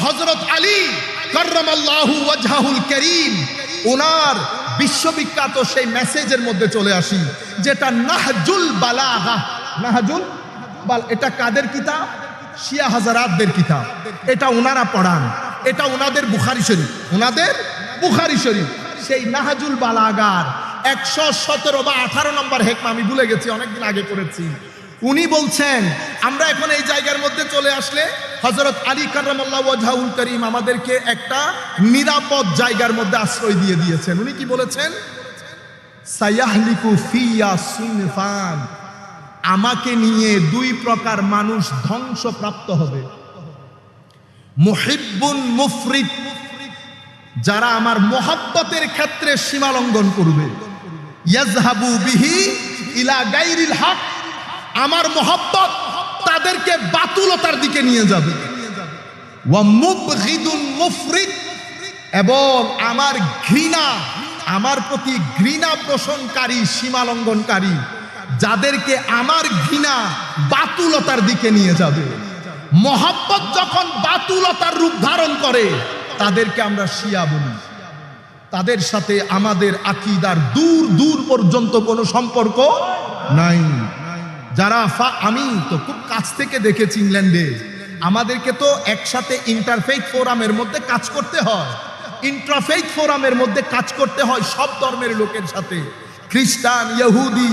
হযরত আলী কাররামাল্লাহু ওয়াজহাহুল কারীম ওনার বিশ্ববিখ্যাত সেই মেসেজের মধ্যে চলে আসি, যেটা নাহজুল বালাগা। নাহজুল এটা কাদের কিতাব? শিয়া হাজারাতদের কিতাব। এটা ওনারা পড়ান, এটা ওনাদের বুখারী শরীফ, ওনাদের বুখারী শরীফ। সেই নাহজুল বালাগার 117 বা 18 নম্বর হেকমা, আমি ভুলে গেছি, অনেকদিন আগে পড়েছি। উনি বলছেন আমরা এখন এই জায়গার মধ্যে চলে আসলে হযরত আলী কাররামাল্লাহু ওয়াজহাহুল কারীম আমাদেরকে একটা নিরাপদ জায়গার মধ্যে আশ্রয় দিয়ে দিয়েছেন। উনি কি বলেছেন? সায়াহলিকু ফিয়া সুনফান, আমাকে নিয়ে দুই প্রকার মানুষ ধ্বংসপ্রাপ্ত হবে। মুহিব্বুন মুফরিদ, যারা আমার মহব্বতের ক্ষেত্রে সীমা লঙ্ঘন করবে। ইয়াজহাবু বিহি ইলা গায়রিল হক, আমার মহব্বত তাদেরকে বাতুলতার দিকে নিয়ে যাবে। ওয়া মুবগিদুন মুফরিদ, এবং আমার ঘৃণা, আমার প্রতি ঘৃণা পোষণকারী, সীমা লঙ্ঘনকারী, যাদেরকে আমার ঘৃণা বাতুলতার দিকে নিয়ে যাবে। মহব্বত যখন বাতুলতার রূপ ধারণ করে তাদেরকে আমরা শিয়া বলি। তাদের সাথে আমাদের আকীদার দূর দূর পর্যন্ত কোনো সম্পর্ক নাই। যারা আমি তো খুব কাছ থেকে দেখেছি ইংল্যান্ডে, আমাদেরকে তো একসাথে ইন্টারফেইথ ফোরামের মধ্যে কাজ করতে হয়, ইন্টারফেইথ ফোরামের মধ্যে কাজ করতে হয় সব ধর্মের লোকের সাথে, খ্রিস্টান, ইহুদি,